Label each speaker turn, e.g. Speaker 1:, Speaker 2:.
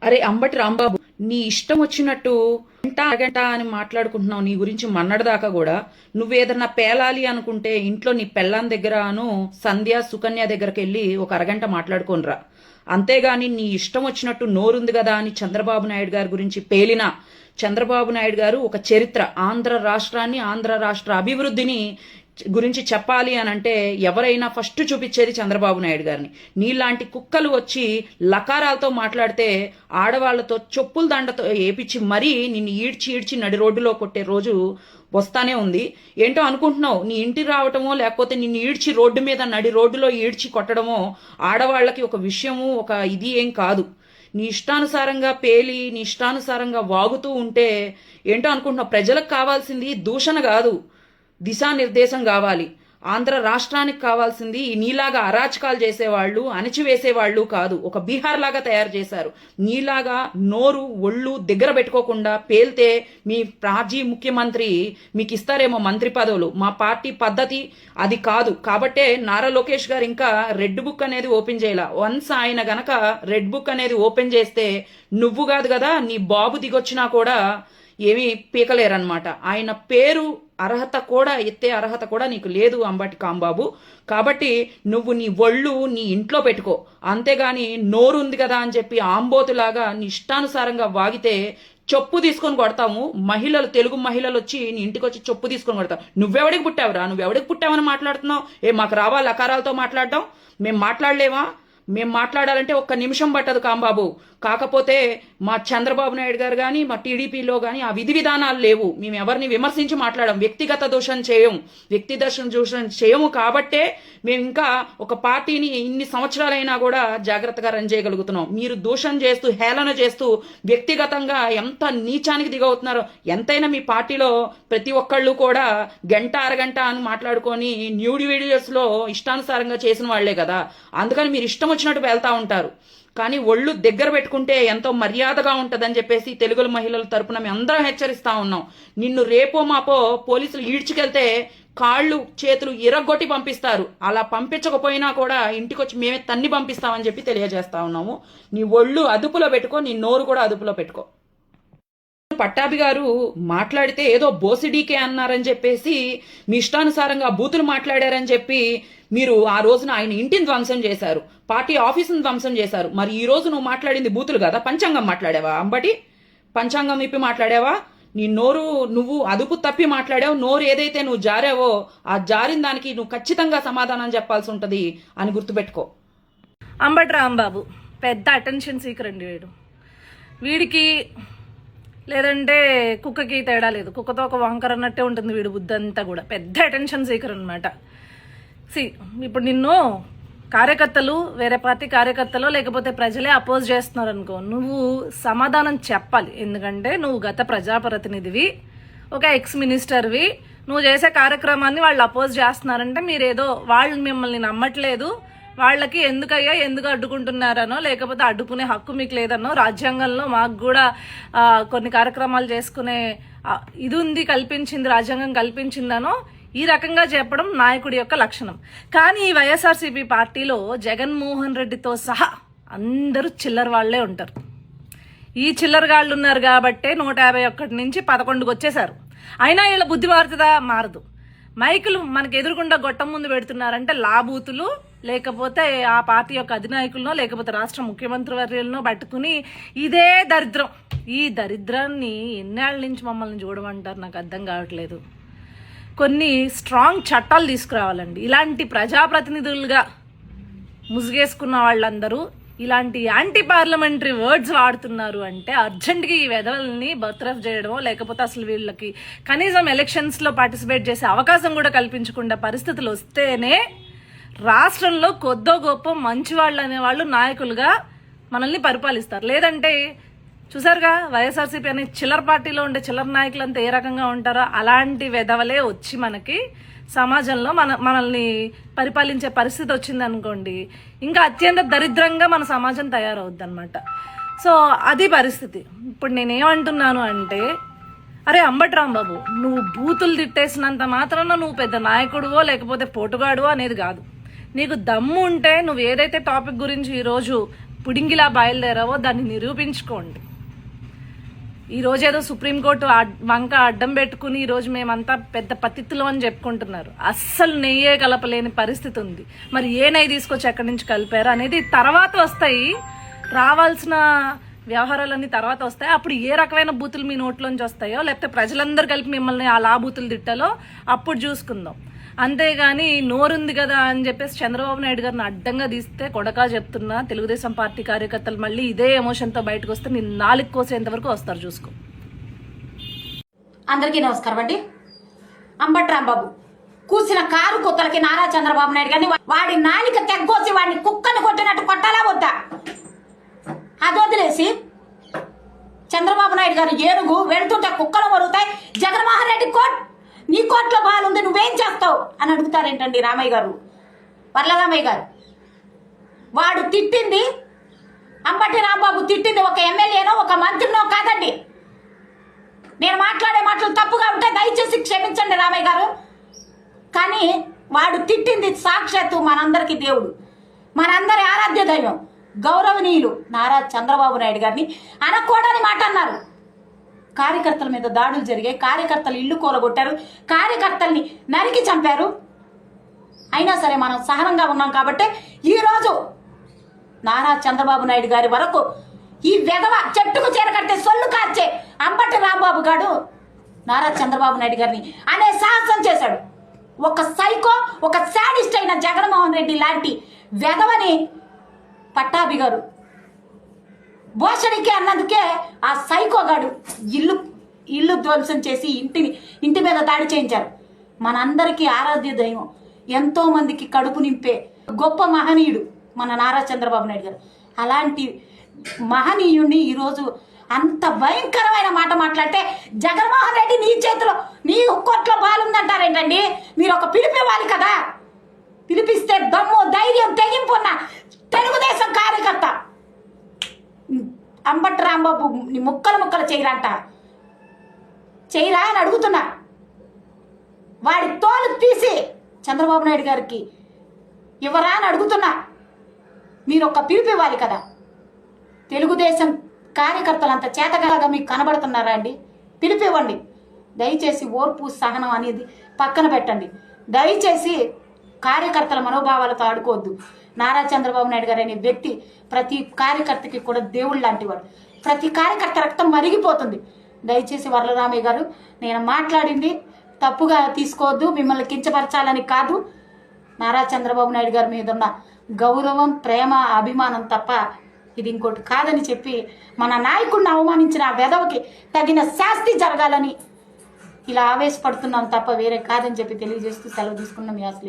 Speaker 1: అరే అంబటి రాంబాబు, నీ ఇష్టం వచ్చినట్టు గంట అరగంట అని మాట్లాడుకుంటున్నావు. నీ గురించి మన్నడదాకా కూడా నువ్వేదన్నా పేలాలి అనుకుంటే ఇంట్లో నీ పెళ్ళాం దగ్గరను సంధ్య సుకన్య దగ్గరికి వెళ్ళి ఒక అరగంట మాట్లాడుకోనరా. అంతేగాని నీ ఇష్టం వచ్చినట్టు నోరుంది కదా అని చంద్రబాబు నాయుడు గారి గురించి పేలిన చంద్రబాబు నాయుడు గారు ఒక చరిత్ర, ఆంధ్ర రాష్ట్రాన్ని, ఆంధ్ర రాష్ట్ర అభివృద్ధిని గురించి చెప్పాలి అని అంటే ఎవరైనా ఫస్ట్ చూపించేది చంద్రబాబు నాయుడు గారిని. నీలాంటి కుక్కలు వచ్చి లకారాలతో మాట్లాడితే ఆడవాళ్లతో చెప్పుల దండతో ఏపిచ్చి మరీ నిన్ను ఈడ్చి ఈడ్చి నడి రోడ్డులో కొట్టే రోజు వస్తానే ఉంది. ఏంటో అనుకుంటున్నావు, నీ ఇంటికి రావటమో లేకపోతే నిన్ను ఈడ్చి రోడ్డు మీద నడి రోడ్డులో ఈడ్చి కొట్టడమో ఆడవాళ్ళకి ఒక విషయము, ఒక ఇది ఏం కాదు. నీ ఇష్టానుసారంగా పేలి నీ ఇష్టానుసారంగా వాగుతూ ఉంటే ఏంటో అనుకుంటున్నావు. ప్రజలకు కావాల్సింది దూషణ కాదు, దిశానిర్దేశం కావాలి. ఆంధ్ర రాష్ట్రానికి కావాల్సింది నీలాగా అరాచకాలు చేసేవాళ్ళు, అణిచివేసేవాళ్ళు కాదు. ఒక బీహార్ లాగా తయారు చేశారు. నీలాగా నోరు ఒళ్ళు దగ్గర పెట్టుకోకుండా పేల్తే మీ మాజీ ముఖ్యమంత్రి మీకు ఇస్తారేమో మంత్రి పదవులు. మా పార్టీ పద్ధతి అది కాదు. కాబట్టే నారా లోకేష్ గారు ఇంకా రెడ్ బుక్ అనేది ఓపెన్ చేయాల. వన్స్ ఆయన గనక రెడ్ బుక్ అనేది ఓపెన్ చేస్తే నువ్వు కాదు కదా, నీ బాబు దిగొచ్చినా కూడా ఏమీ పీకలేరనమాట. ఆయన పేరు అర్హత కూడా ఎత్తే అర్హత కూడా నీకు లేదు అంబటి కాంబాబు. కాబట్టి నువ్వు నీ ఒళ్ళు నీ ఇంట్లో పెట్టుకో. అంతేగాని నోరు ఉంది కదా అని చెప్పి ఆంబోతులాగా నీ ఇష్టానుసారంగా వాగితే చెప్పు తీసుకొని కొడతాము. మహిళలు, తెలుగు మహిళలు వచ్చి నీ ఇంటికి వచ్చి చెప్పు తీసుకొని కొడతావు. నువ్వెవడికి పుట్టావురా? నువ్వెవడికి పుట్టావని మాట్లాడుతున్నావు? మాకు రావాలి అకారాలతో మాట్లాడటం? మేము మాట్లాడలేవా? మేము మాట్లాడాలంటే ఒక్క నిమిషం పట్టదు కాంబాబు. కాకపోతే మా చంద్రబాబు నాయుడు గారు కానీ మా టీడీపీలో కానీ ఆ విధి విధానాలు లేవు. మేము ఎవరిని విమర్శించి మాట్లాడము, వ్యక్తిగత దోషం చేయము, దోషం చేయము. కాబట్టే మేము ఇంకా ఒక పార్టీని ఇన్ని సంవత్సరాలైనా కూడా జాగ్రత్తగా రన్ చేయగలుగుతున్నాం. మీరు దూషణ చేస్తూ, హేళన చేస్తూ, వ్యక్తిగతంగా ఎంత నీచానికి దిగవుతున్నారో. ఎంతైనా మీ పార్టీలో ప్రతి ఒక్కళ్ళు కూడా గంట అరగంట అని మాట్లాడుకొని న్యూడ్ వీడియోస్లో ఇష్టానుసారంగా చేసిన వాళ్లే కదా. అందుకని మీరు ఇష్టం వచ్చినట్టు వెళ్తా ఉంటారు. కానీ ఒళ్ళు దగ్గర పెట్టుకుంటే ఎంతో మర్యాదగా ఉంటుందని చెప్పేసి తెలుగు మహిళల తరపున మేము అందరం హెచ్చరిస్తా ఉన్నాం. నిన్ను రేపో మాపో పోలీసులు ఈడ్చుకెళ్తే కాళ్ళు చేతులు ఇరగొట్టి పంపిస్తారు. అలా పంపించకపోయినా కూడా ఇంటికి వచ్చి మేమే తన్ని పంపిస్తామని చెప్పి తెలియజేస్తా ఉన్నాము. నీ ఒళ్ళు అదుపులో పెట్టుకో, నీ నోరు కూడా అదుపులో పెట్టుకో. పట్టాభి గారు మాట్లాడితే ఏదో బోసిడీకే అన్నారని చెప్పేసి మీ ఇష్టానుసారంగా బూతులు మాట్లాడారని చెప్పి మీరు ఆ రోజున ఆయన ఇంటిని ధ్వంసం చేశారు, పార్టీ ఆఫీసును ధ్వంసం చేశారు. మరి ఈ రోజు నువ్వు మాట్లాడింది బూతులు కదా? పంచాంగం మాట్లాడావా అంబటి? పంచాంగం ఇప్పి మాట్లాడావా? నీ నోరు నువ్వు అదుపు తప్పి మాట్లాడావు. నోరు ఏదైతే నువ్వు జారావో ఆ జారిన దానికి నువ్వు ఖచ్చితంగా సమాధానం చెప్పాల్సి ఉంటది అని గుర్తుపెట్టుకో.
Speaker 2: అంబటి రాంబాబు పెద్ద అటెన్షన్ సీకర్ అండి వీడికి. లేదంటే కుక్కకి తేడా లేదు, కుక్కతో ఒక వంకర అన్నట్టే ఉంటుంది వీడి బుద్ధి అంతా కూడా. పెద్ద అటెన్షన్ సీకర్ అనమాట. ఇప్పుడు నిన్ను కార్యకర్తలు, వేరే పార్టీ కార్యకర్తలు లేకపోతే ప్రజలే అపోజ్ చేస్తున్నారు అనుకో, నువ్వు సమాధానం చెప్పాలి. ఎందుకంటే నువ్వు గత ప్రజాప్రతినిధివి, ఒక ఎక్స్ మినిస్టర్వి. నువ్వు చేసే కార్యక్రమాన్ని వాళ్ళు అపోజ్ చేస్తున్నారంటే మీరేదో వాళ్ళు మిమ్మల్ని నమ్మట్లేదు, వాళ్ళకి ఎందుకు అడ్డుకుంటున్నారనో లేకపోతే అడ్డుకునే హక్కు మీకు లేదనో, రాజ్యాంగంలో మాకు కూడా కొన్ని కార్యక్రమాలు చేసుకునే ఇది ఉంది, కల్పించింది, రాజ్యాంగం కల్పించిందనో ఈ రకంగా చెప్పడం నాయకుడి యొక్క లక్షణం. కానీ ఈ వైఎస్ఆర్సీపీ పార్టీలో జగన్మోహన్ రెడ్డితో సహా అందరూ చిల్లర వాళ్లే ఉంటారు. ఈ చిల్లరగాళ్ళు ఉన్నారు కాబట్టే 151 నుంచి 11కి వచ్చేసారు. అయినా వీళ్ళ బుద్ధి మారుతుందా? మారదు. మైకులు మనకు ఎదురుగుండా గొట్టం ముందు పెడుతున్నారంటే లాబూతులు, లేకపోతే ఆ పార్టీ యొక్క అధినాయకులనో లేకపోతే రాష్ట్ర ముఖ్యమంత్రి వర్యులనో పట్టుకుని ఇదే దరిద్రం. ఈ దరిద్రాన్ని ఎన్నేళ్ల నుంచి మమ్మల్ని చూడమంటారు? నాకు అర్థం కావట్లేదు. కొన్ని స్ట్రాంగ్ చట్టాలు తీసుకురావాలండి. ఇలాంటి ప్రజాప్రతినిధులుగా ముసుగేసుకున్న వాళ్ళందరూ ఇలాంటి యాంటీ పార్లమెంటరీ వర్డ్స్ వాడుతున్నారు అంటే అర్జెంట్గా ఈ వెధవల్ని బర్తరఫ్ చేయడమో లేకపోతే అసలు వీళ్ళకి కనీసం ఎలక్షన్స్లో పార్టిసిపేట్ చేసే అవకాశం కూడా కల్పించకుండా పరిస్థితులు వస్తేనే రాష్ట్రంలో కొద్దో గొప్ప మంచివాళ్ళు అనేవాళ్ళు నాయకులుగా మనల్ని పరిపాలిస్తారు. లేదంటే చూసారుగా వైఎస్ఆర్సీపీ అనే చిల్లర పార్టీలో ఉండే చిల్లర నాయకులంతా ఏ రకంగా ఉంటారో అలాంటి వెధవలే వచ్చి మనకి సమాజంలో మనల్ని పరిపాలించే పరిస్థితి వచ్చింది అనుకోండి, ఇంకా అత్యంత దరిద్రంగా మన సమాజం తయారవుద్ది అనమాట. సో అది పరిస్థితి. ఇప్పుడు నేనేమంటున్నాను అంటే, అరే అంబటి రాంబాబు, నువ్వు బూతులు తిట్టేసినంత మాత్రాన నువ్వు పెద్ద నాయకుడువో లేకపోతే పోటుగాడువో అనేది కాదు. నీకు దమ్ము ఉంటే నువ్వు ఏదైతే టాపిక్ గురించి ఈరోజు పుడింగిలా బయలుదేరావో దాన్ని నిరూపించుకోండి. ఈరోజు ఏదో సుప్రీంకోర్టు వంక అడ్డం పెట్టుకుని ఈరోజు మేమంతా పెద్ద పతిత్తులం అని చెప్పుకుంటున్నారు. అస్సలు నెయ్యే కలపలేని పరిస్థితి ఉంది. మరి ఏ నెయ్యి తీసుకొచ్చి ఎక్కడి నుంచి కలిపారు అనేది తర్వాత వస్తాయి. రావాల్సిన వ్యవహారాలన్నీ తర్వాత వస్తాయి. అప్పుడు ఏ రకమైన బూతులు మీ నోట్లోంచి వస్తాయో, లేకపోతే ప్రజలందరూ కలిపి మిమ్మల్ని అలా బూతులు తిట్టాలో అప్పుడు చూసుకుందాం. అంతేగాని నోరుంది కదా అని చెప్పేసి చంద్రబాబు నాయుడు గారిని అడ్డంగా తీస్తే కొడకా చెప్తున్నా, తెలుగుదేశం పార్టీ కార్యకర్తలు మళ్ళీ ఇదే ఎమోషన్తో బయటకు వస్తే నేను 4 కోసేంత వరకు వస్తారు, చూసుకో.
Speaker 3: అందరికీ నమస్కారం అండి. అంబటి రాంబాబు కూసిన కారు కుక్కలకి నారా చంద్రబాబు నాయుడు గారిని వాడి నాలిక తెగ్గోసి వాడిని కుక్కను కొట్టినట్టు కొట్టాలా వద్దా? అది వదిలేసి చంద్రబాబు నాయుడు గారు ఏనుగు వెళ్తుంటే కుక్కలు మరుగుతాయి, జగన్మోహన్ రెడ్డి నీ కోట్లో బాలుంది నువ్వేం చేస్తావు అని అడుగుతారేంటండి రామయ్య గారు, వరలరామయ్య గారు. వాడు తిట్టింది, అంబటి రాంబాబు తిట్టింది ఒక ఎమ్మెల్యేనో ఒక మంత్రినో కాదండి. నేను మాట్లాడే మాటలు తప్పుగా ఉంటే దయచేసి క్షమించండి రామయ్య గారు. కానీ వాడు తిట్టింది సాక్షాత్తు మనందరికీ దేవుడు, మనందరి ఆరాధ్య దైవం, గౌరవనీయులు నారా చంద్రబాబు నాయుడు గారిని అనకూడని మాట అన్నారు. కార్యకర్తల మీద దాడులు జరిగాయి, కార్యకర్తలు ఇల్లు కూలగొట్టారు, కార్యకర్తల్ని నరికి చంపారు. అయినా సరే మనం సహనంగా ఉన్నాం కాబట్టి ఈరోజు నారా చంద్రబాబు నాయుడు గారి వరకు ఈ వెధవ చెట్టుకు చేరకట్టే సొల్లు కార్చే అంబటి రాంబాబు గారు నారా చంద్రబాబు నాయుడు గారిని అనే సాహసం చేశాడు. ఒక సైకో, ఒక శాడిస్ట్ అయిన జగన్మోహన్ రెడ్డి లాంటి వెధవని పట్టాభి గారు భోషడికి అన్నందుకే ఆ సైకోగాడు ఇల్లు ధ్వంసం చేసి ఇంటి మీద దాడి చేయించారు. మనందరికీ ఆరాధ్య దైవం, ఎంతో మందికి కడుపు నింపే గొప్ప మహనీయుడు మన నారా చంద్రబాబు నాయుడు గారు. అలాంటి మహనీయుడిని ఈరోజు అంత భయంకరమైన మాట మాట్లాడితే జగన్మోహన్ రెడ్డి నీ చేతిలో నీ కోట్లో బాలుందంటారేంటండి? మీరు ఒక పిలిపివ్వాలి కదా. పిలిపిస్తే దమ్ము ధైర్యం తెగింపు ఉన్న తెలుగుదేశం కార్యకర్త అంబటి రాంబాబు నీ ముక్కలు చేయరంట, చేయరా అని అడుగుతున్నా. వాడి తోలు తీసి చంద్రబాబు నాయుడు గారికి ఇవ్వరా అని అడుగుతున్నా. మీరు ఒక పిలుపు ఇవ్వాలి కదా. తెలుగుదేశం కార్యకర్తలు అంత చేతగాగా మీకు కనబడుతున్నారా అండి? పిలుపు ఇవ్వండి దయచేసి. ఓర్పు సహనం అనేది పక్కన పెట్టండి దయచేసి. కార్యకర్తల మనోభావాలతో ఆడుకోవద్దు. నారా చంద్రబాబు నాయుడు గారు అనే వ్యక్తి ప్రతి కార్యకర్తకి కూడా దేవుళ్ళు లాంటి వాడు. ప్రతి కార్యకర్త రక్తం మరిగిపోతుంది. దయచేసి వరలరామయ్య గారు, నేను మాట్లాడింది తప్పుగా తీసుకోవద్దు, మిమ్మల్ని కించపరచాలని కాదు. నారా చంద్రబాబు నాయుడు గారి మీద ఉన్న గౌరవం, ప్రేమ, అభిమానం తప్ప ఇది ఇంకోటి కాదని చెప్పి మన నాయకుడిని అవమానించిన ఆ వెధవకి తగిన శాస్తి జరగాలని ఇలా ఆవేశపడుతున్నాం తప్ప వేరే కాదని చెప్పి తెలియజేస్తూ సెలవు తీసుకున్నాం. మీ అసలు